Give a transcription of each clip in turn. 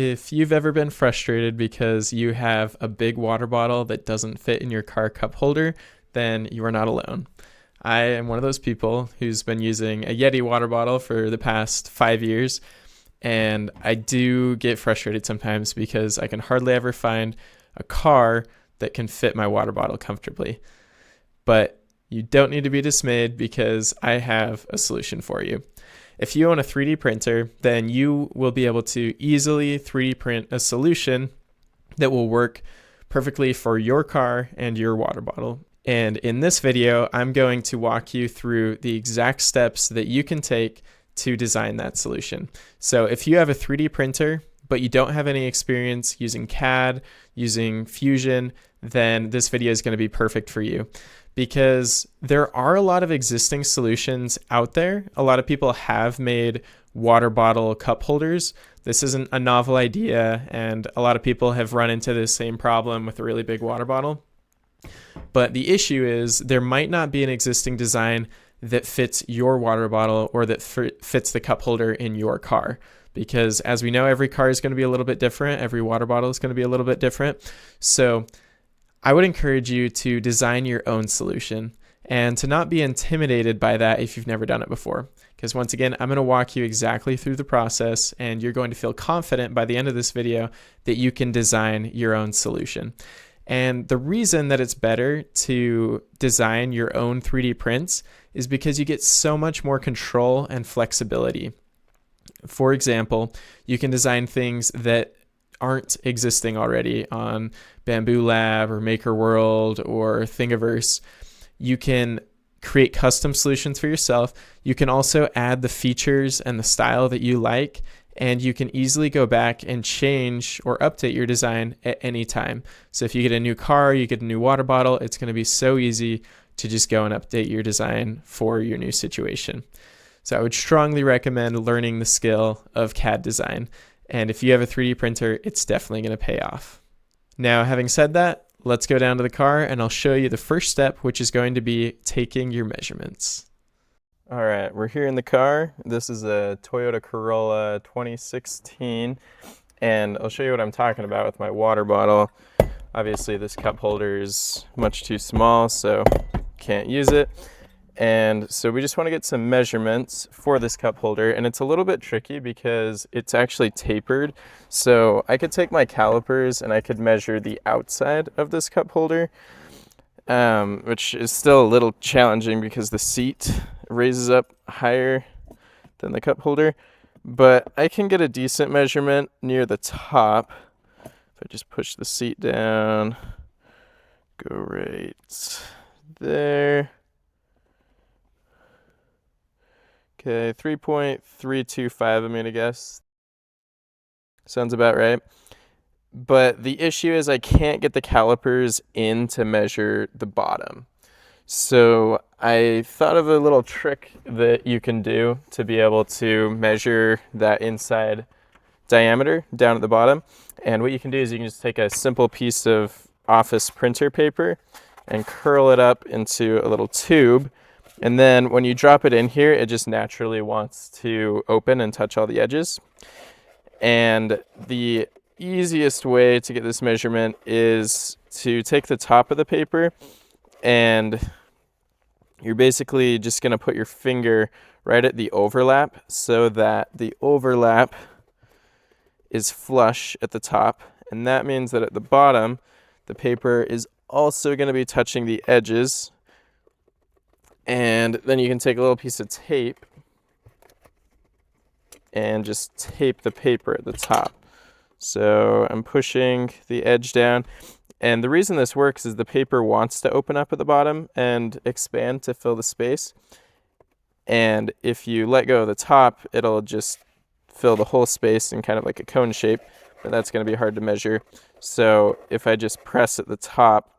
If you've ever been frustrated because you have a big water bottle that doesn't fit in your car cup holder, then you are not alone. I am one of those people who's been using a Yeti water bottle for the past 5 years, and I do get frustrated sometimes because I can hardly ever find a car that can fit my water bottle comfortably. But you don't need to be dismayed because I have a solution for you. If you own a 3D printer, then you will be able to easily 3D print a solution that will work perfectly for your car and your water bottle. And in this video, I'm going to walk you through the exact steps that you can take to design that solution. So if you have a 3D printer, but you don't have any experience using CAD, using Fusion, then this video is going to be perfect for you. Because there are a lot of existing solutions out there. A lot of people have made water bottle cup holders. This isn't a novel idea, and a lot of people have run into the same problem with a really big water bottle. But the issue is there might not be an existing design that fits your water bottle or that fits the cup holder in your car. Because as we know, every car is going to be a little bit different. Every water bottle is going to be a little bit different. So I would encourage you to design your own solution and to not be intimidated by that if you've never done it before. Because once again, I'm going to walk you exactly through the process, and you're going to feel confident by the end of this video that you can design your own solution. And the reason that it's better to design your own 3D prints is because you get so much more control and flexibility. For example, you can design things that aren't existing already on Bamboo Lab or Maker World or Thingiverse. You can create custom solutions for yourself. You can also add the features and the style that you like, and you can easily go back and change or update your design at any time. So if you get a new car, you get a new water bottle, it's going to be so easy to just go and update your design for your new situation. So I would strongly recommend learning the skill of CAD design. And if you have a 3D printer, it's definitely going to pay off. Now, having said that, let's go down to the car and I'll show you the first step, which is going to be taking your measurements. All right, we're here in the car. This is a Toyota Corolla 2016, and I'll show you what I'm talking about with my water bottle. Obviously, this cup holder is much too small, so can't use it. And so we just want to get some measurements for this cup holder, and it's a little bit tricky because it's actually tapered. So I could take my calipers and I could measure the outside of this cup holder, which is still a little challenging because the seat raises up higher than the cup holder. But I can get a decent measurement near the top. If I just push the seat down, go right there. Okay, 3.325, I'm gonna guess. Sounds about right. But the issue is I can't get the calipers in to measure the bottom. So I thought of a little trick that you can do to be able to measure that inside diameter down at the bottom. And what you can do is you can just take a simple piece of office printer paper and curl it up into a little tube. And then when you drop it in here, it just naturally wants to open and touch all the edges. And the easiest way to get this measurement is to take the top of the paper, and you're basically just going to put your finger right at the overlap so that the overlap is flush at the top. And that means that at the bottom, the paper is also going to be touching the edges. And then you can take a little piece of tape and just tape the paper at the top. So I'm pushing the edge down. And the reason this works is the paper wants to open up at the bottom and expand to fill the space. And if you let go of the top, it'll just fill the whole space in kind of like a cone shape. But that's going to be hard to measure. So if I just press at the top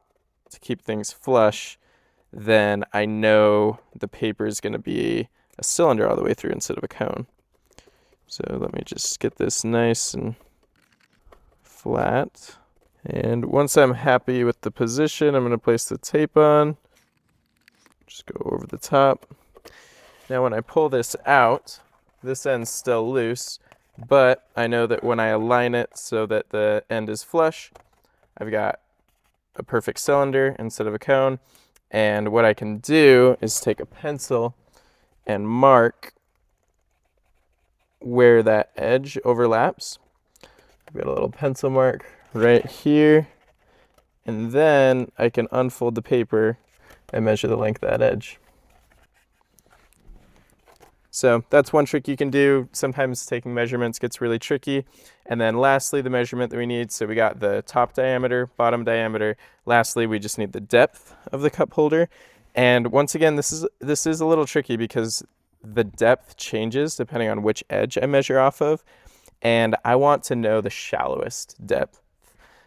to keep things flush, then I know the paper is going to be a cylinder all the way through instead of a cone. So let me just get this nice and flat. And once I'm happy with the position, I'm going to place the tape on. Just go over the top. Now when I pull this out, this end's still loose. but I know that when I align it so that the end is flush, I've got a perfect cylinder instead of a cone. And what I can do is take a pencil and mark where that edge overlaps. I've got a little pencil mark right here. And then I can unfold the paper and measure the length of that edge. So that's one trick you can do. Sometimes taking measurements gets really tricky. And then lastly, the measurement that we need. So we got the top diameter, bottom diameter. Lastly, we just need the depth of the cup holder. And once again, this is a little tricky because the depth changes depending on which edge I measure off of. And I want to know the shallowest depth.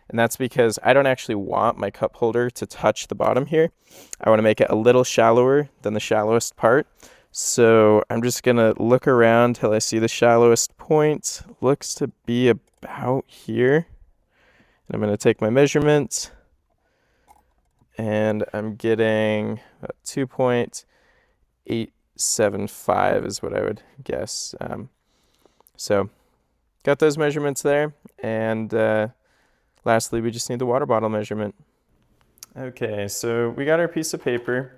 And that's because I don't actually want my cup holder to touch the bottom here. I want to make it a little shallower than the shallowest part. So I'm just going to look around till I see the shallowest point. Looks to be about here. And I'm going to take my measurements. And I'm getting 2.875 is what I would guess. So got those measurements there. And lastly, we just need the water bottle measurement. Okay, so we got our piece of paper.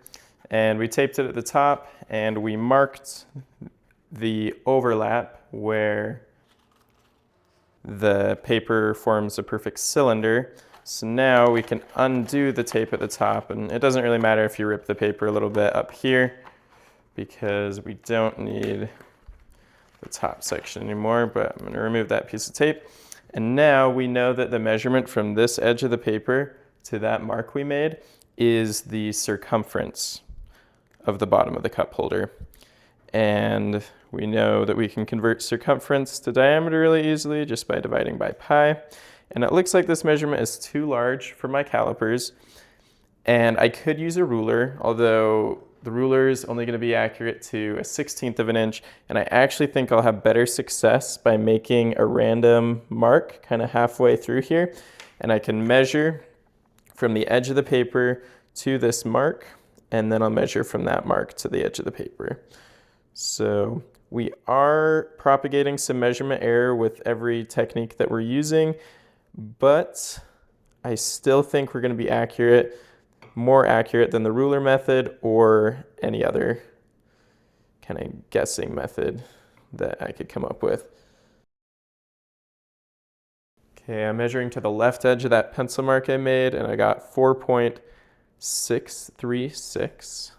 And we taped it at the top, and we marked the overlap where the paper forms a perfect cylinder. So now we can undo the tape at the top, and it doesn't really matter if you rip the paper a little bit up here because we don't need the top section anymore, but I'm going to remove that piece of tape. And now we know that the measurement from this edge of the paper to that mark we made is the circumference of the bottom of the cup holder. And we know that we can convert circumference to diameter really easily just by dividing by pi. And it looks like this measurement is too large for my calipers. And I could use a ruler, although the ruler is only going to be accurate to 1/16 of an inch. And I actually think I'll have better success by making a random mark kind of halfway through here. And I can measure from the edge of the paper to this mark. And then I'll measure from that mark to the edge of the paper. So we are propagating some measurement error with every technique that we're using, but I still think we're going to be accurate, more accurate than the ruler method or any other kind of guessing method that I could come up with. Okay, I'm measuring to the left edge of that pencil mark I made, and I got 4.636.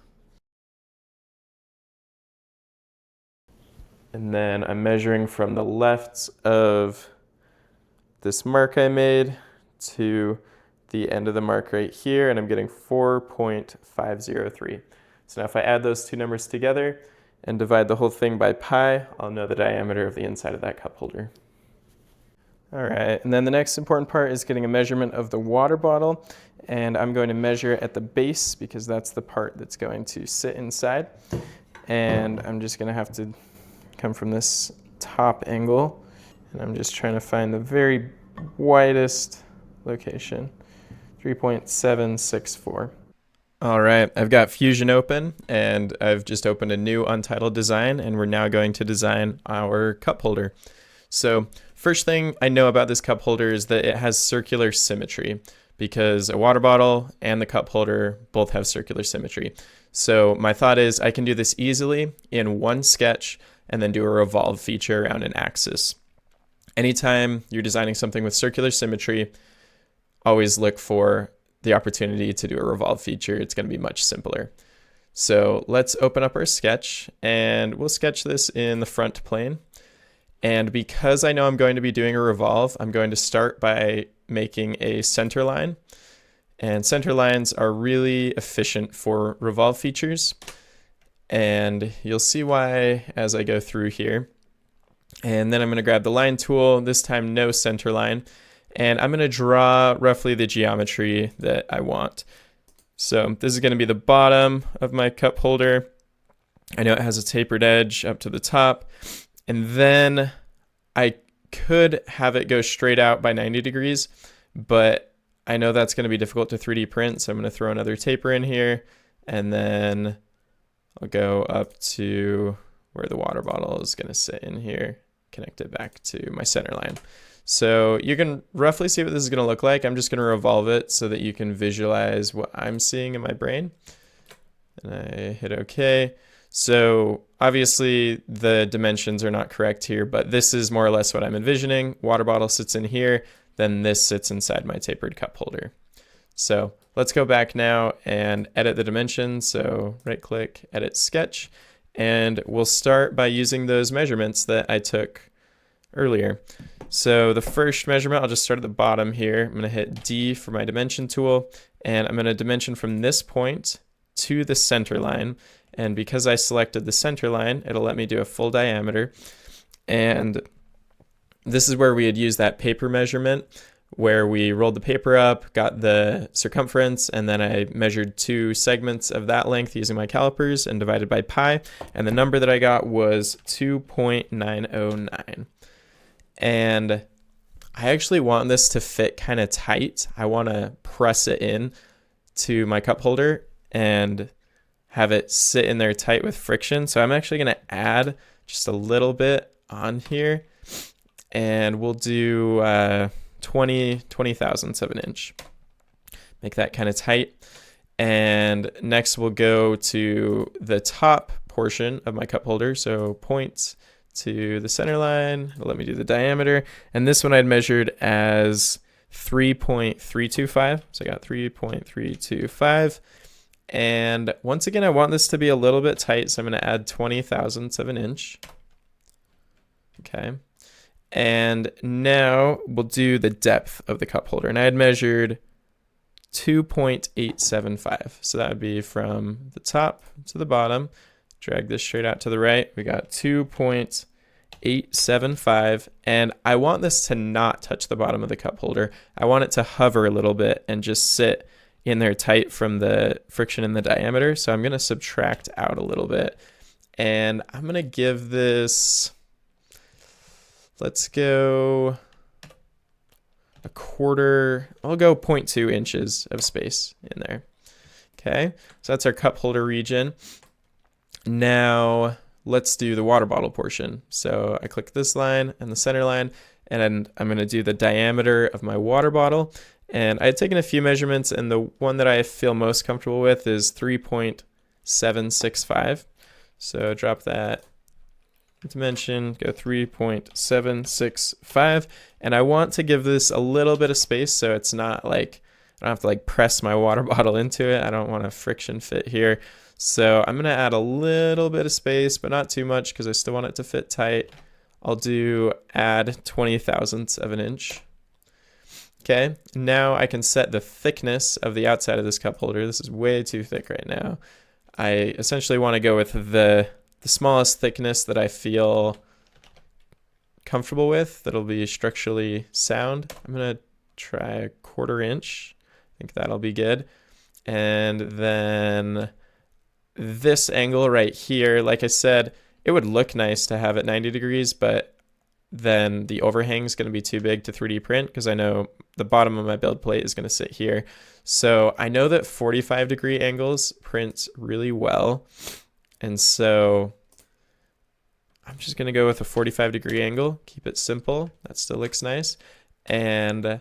And then I'm measuring from the left of this mark I made to the end of the mark right here, and I'm getting 4.503. So now if I add those two numbers together and divide the whole thing by pi, I'll know the diameter of the inside of that cup holder. All right, and then the next important part is getting a measurement of the water bottle. And I'm going to measure at the base because that's the part that's going to sit inside. And I'm just going to have to come from this top angle. And I'm just trying to find the very widest location, 3.764. All right, I've got Fusion open, and I've just opened a new untitled design, and we're now going to design our cup holder. So first thing I know about this cup holder is that it has circular symmetry, because a water bottle and the cup holder both have circular symmetry. So my thought is I can do this easily in one sketch and then do a revolve feature around an axis. Anytime you're designing something with circular symmetry, always look for the opportunity to do a revolve feature. It's going to be much simpler. So let's open up our sketch, and we'll sketch this in the front plane. And because I know I'm going to be doing a revolve, I'm going to start by making a center line. And center lines are really efficient for revolve features. And you'll see why as I go through here. And then I'm going to grab the line tool, this time no center line. And I'm going to draw roughly the geometry that I want. So this is going to be the bottom of my cup holder. I know it has a tapered edge up to the top. And then I could have it go straight out by 90 degrees, but I know that's going to be difficult to 3D print. So I'm going to throw another taper in here, and then I'll go up to where the water bottle is going to sit in here. connect it back to my center line. So you can roughly see what this is going to look like. I'm just going to revolve it so that you can visualize what I'm seeing in my brain. And I hit OK. So obviously the dimensions are not correct here, but this is more or less what I'm envisioning. Water bottle sits in here, then this sits inside my tapered cup holder. So let's go back now and edit the dimensions. So right click, edit sketch, and we'll start by using those measurements that I took earlier. So the first measurement, I'll just start at the bottom here. I'm going to hit D for my dimension tool, and I'm going to dimension from this point to the center line. And because I selected the center line, it'll let me do a full diameter. And this is where we had used that paper measurement, where we rolled the paper up, got the circumference, and then I measured 2 segments of that length using my calipers and divided by pi. And the number that I got was 2.909. And I actually want this to fit kind of tight. I want to press it in to my cup holder and have it sit in there tight with friction. So I'm actually going to add just a little bit on here, and we'll do 20 thousandths of an inch. Make that kind of tight. And next we'll go to the top portion of my cup holder. So point to the center line. It'll let me do the diameter. And this one I'd measured as 3.325. So I got 3.325. And once again, I want this to be a little bit tight. So I'm going to add 20 thousandths of an inch. Okay. And now we'll do the depth of the cup holder. And I had measured 2.875. So that would be from the top to the bottom. Drag this straight out to the right. We got 2.875. And I want this to not touch the bottom of the cup holder. I want it to hover a little bit and just sit in there tight from the friction in the diameter. So I'm going to subtract out a little bit. And I'm going to give this, let's go a quarter, I'll go 0.2 inches of space in there. Okay, so that's our cup holder region. Now let's do the water bottle portion. So I click this line and the center line, and I'm going to do the diameter of my water bottle. And I had taken a few measurements, and the one that I feel most comfortable with is 3.765. So drop that dimension, go 3.765. And I want to give this a little bit of space so it's not like, I don't have to like press my water bottle into it. I don't want a friction fit here. So I'm going to add a little bit of space, but not too much because I still want it to fit tight. I'll do add 20 thousandths of an inch. Okay, now I can set the thickness of the outside of this cup holder. This is way too thick right now. I essentially want to go with the smallest thickness that I feel comfortable with, that'll be structurally sound. I'm going to try a 1/4 inch. I think that'll be good. And then this angle right here, like I said, it would look nice to have it 90 degrees, but then the overhang is going to be too big to 3D print because I know the bottom of my build plate is going to sit here. So I know that 45-degree angles print really well. And so I'm just going to go with a 45-degree angle, keep it simple. That still looks nice. And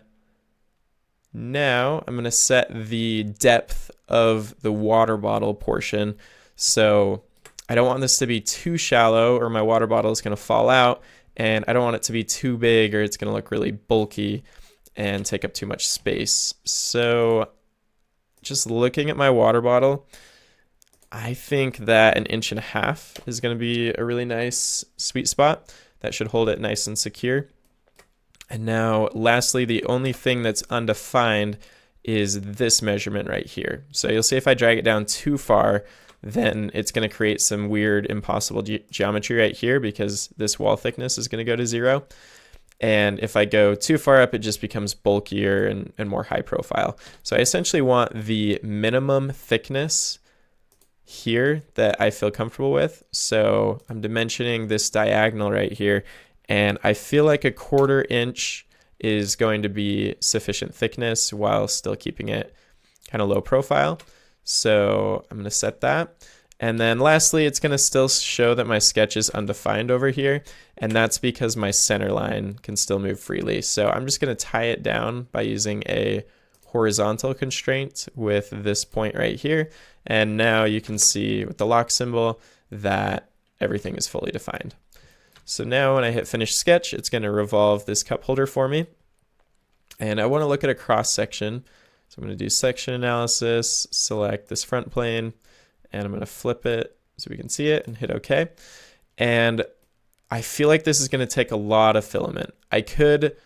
now I'm going to set the depth of the water bottle portion. So I don't want this to be too shallow or my water bottle is going to fall out. And I don't want it to be too big or it's going to look really bulky and take up too much space. So just looking at my water bottle, I think that 1.5 inches is going to be a really nice sweet spot. That should hold it nice and secure. And now lastly, the only thing that's undefined is this measurement right here. So you'll see if I drag it down too far, then it's going to create some weird impossible geometry right here because this wall thickness is going to go to 0. And if I go too far up, it just becomes bulkier and more high profile. So I essentially want the minimum thickness here that I feel comfortable with. So I'm dimensioning this diagonal right here, and I feel like a 1/4 inch is going to be sufficient thickness while still keeping it kind of low profile. So I'm going to set that. And then lastly, it's going to still show that my sketch is undefined over here, and that's because my center line can still move freely. So I'm just going to tie it down by using a horizontal constraint with this point right here. And now you can see with the lock symbol that everything is fully defined. So now when I hit finish sketch, it's going to revolve this cup holder for me. And I want to look at a cross section. So I'm going to do section analysis, select this front plane, and I'm going to flip it so we can see it and hit OK. And I feel like this is going to take a lot of filament. I could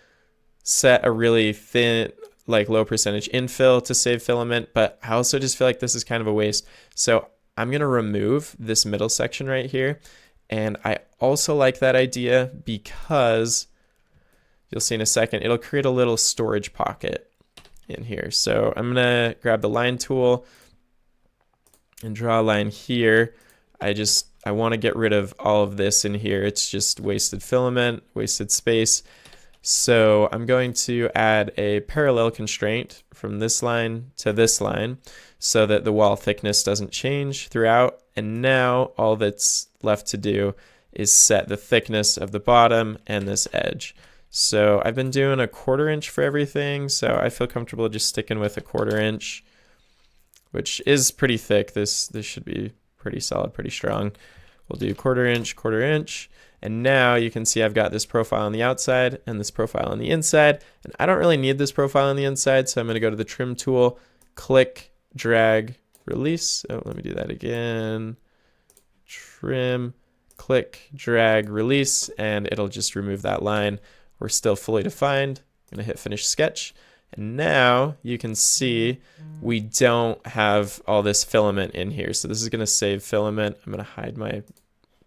set a really thin, like low percentage infill to save filament, but I also just feel like this is kind of a waste. So I'm going to remove this middle section right here. And I also like that idea because you'll see in a second, it'll create a little storage pocket in here. So I'm going to grab the line tool and draw a line here. I want to get rid of all of this in here. It's just wasted filament, wasted space. So I'm going to add a parallel constraint from this line to this line so that the wall thickness doesn't change throughout. And now all that's left to do is set the thickness of the bottom and this edge. So I've been doing 1/4 inch for everything, so I feel comfortable just sticking with 1/4 inch, which is pretty thick. This should be pretty solid, pretty strong. We'll do 1/4 inch, 1/4 inch. And now you can see I've got this profile on the outside and this profile on the inside. And I don't really need this profile on the inside, so I'm going to go to the trim tool, click, drag, release. Oh, let me do that again. Trim, click, drag, release, and it'll just remove that line. We're still fully defined. I'm going to hit finish sketch. And now you can see we don't have all this filament in here. So this is going to save filament. I'm going to hide my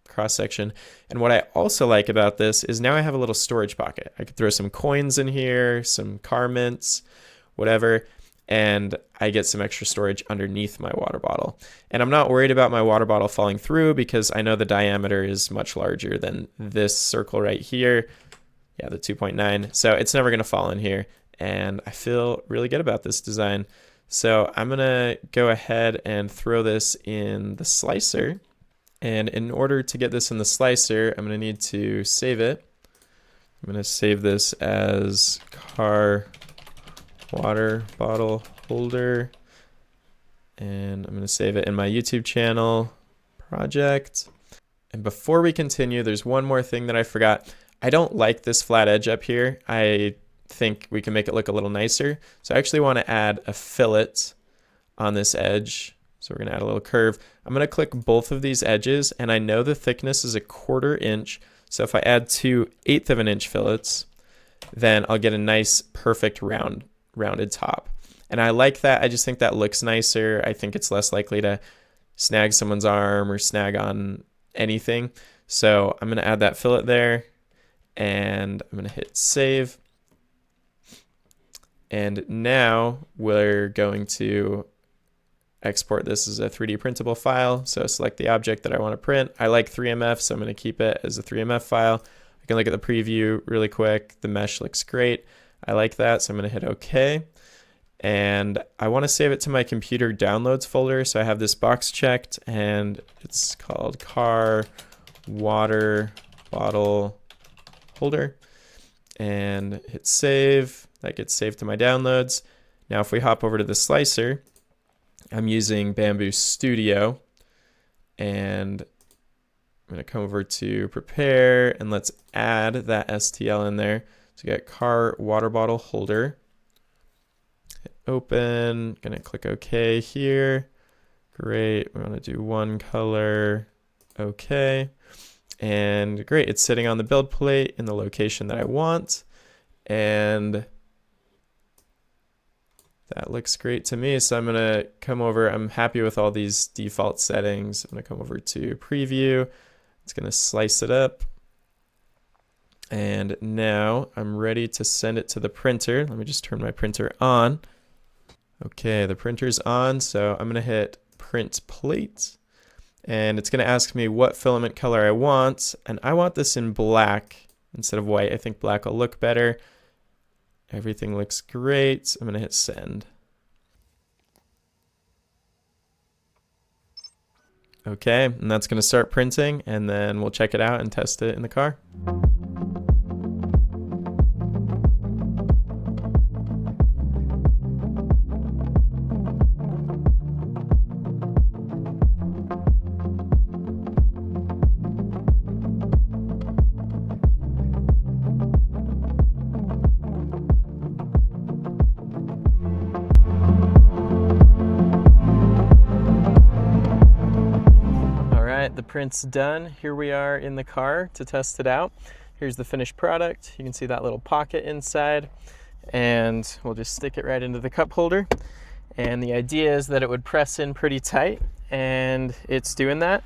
cross section. And what I also like about this is now I have a little storage pocket. I could throw some coins in here, some car mints, whatever, and I get some extra storage underneath my water bottle. And I'm not worried about my water bottle falling through because I know the diameter is much larger than this circle right here. Yeah, the 2.9. So it's never going to fall in here. And I feel really good about this design. So I'm going to go ahead and throw this in the slicer. And in order to get this in the slicer, I'm going to need to save it. I'm going to save this as car water bottle holder. And I'm going to save it in my YouTube channel project. And before we continue, there's one more thing that I forgot. I don't like this flat edge up here. I think we can make it look a little nicer. So I actually want to add a fillet on this edge. So we're going to add a little curve. I'm going to click both of these edges, and I know the thickness is 1/4 inch. So if I add 2 1/8 of an inch fillets, then I'll get a nice, perfect rounded top. And I like that. I just think that looks nicer. I think it's less likely to snag someone's arm or snag on anything. So I'm going to add that fillet there, and I'm going to hit save. And now we're going to export this as a 3D printable file. So select the object that I want to print. I like 3MF, so I'm going to keep it as a 3MF file. I can look at the preview really quick. The mesh looks great. I like that, so I'm going to hit OK. And I want to save it to my computer downloads folder. So I have this box checked, and it's called car water bottle holder. And hit save. That gets saved to my downloads. Now if we hop over to the slicer, I'm using Bamboo Studio, and I'm going to come over to prepare, and let's add that STL in there. So you got car water bottle holder. Hit open, going to click OK here. Great, we want to do one color. OK. And great, it's sitting on the build plate in the location that I want. And that looks great to me. So I'm going to come over. I'm happy with all these default settings. I'm going to come over to preview. It's going to slice it up. And now I'm ready to send it to the printer. Let me just turn my printer on. Okay, the printer's on. So I'm going to hit print plate. And it's going to ask me what filament color I want. And I want this in black instead of white. I think black will look better. Everything looks great. I'm going to hit send. Okay, and that's going to start printing, and then we'll check it out and test it in the car. The print's done. Here we are in the car to test it out. Here's the finished product. You can see that little pocket inside, and we'll just stick it right into the cup holder. And the idea is that it would press in pretty tight, and it's doing that.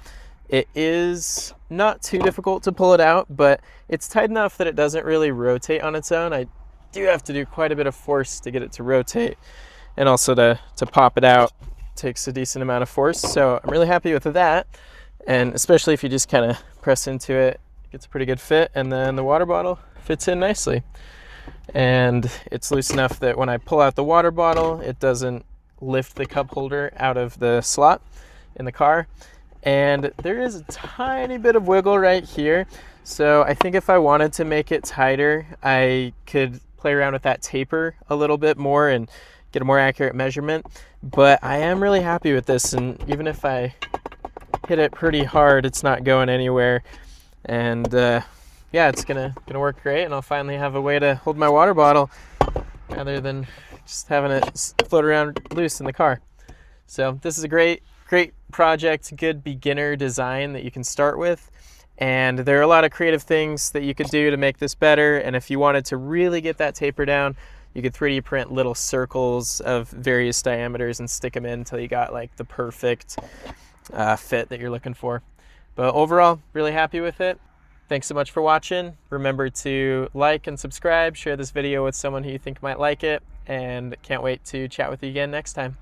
It is not too difficult to pull it out, but it's tight enough that it doesn't really rotate on its own. I do have to do quite a bit of force to get it to rotate, and also to pop it out takes a decent amount of force. So I'm really happy with that. And especially if you just kind of press into it, it gets a pretty good fit, and then the water bottle fits in nicely. And it's loose enough that when I pull out the water bottle, it doesn't lift the cup holder out of the slot in the car. And there is a tiny bit of wiggle right here. So I think if I wanted to make it tighter, I could play around with that taper a little bit more and get a more accurate measurement. But I am really happy with this, and even if I hit it pretty hard, it's not going anywhere. And yeah, it's gonna work great, and I'll finally have a way to hold my water bottle rather than just having it float around loose in the car. So this is a great project, good beginner design that you can start with. And there are a lot of creative things that you could do to make this better. And if you wanted to really get that taper down, you could 3D print little circles of various diameters and stick them in until you got like the perfect fit that you're looking for. But overall, really happy with it. Thanks so much for watching. Remember to like and subscribe, share this video with someone who you think might like it, and can't wait to chat with you again next time.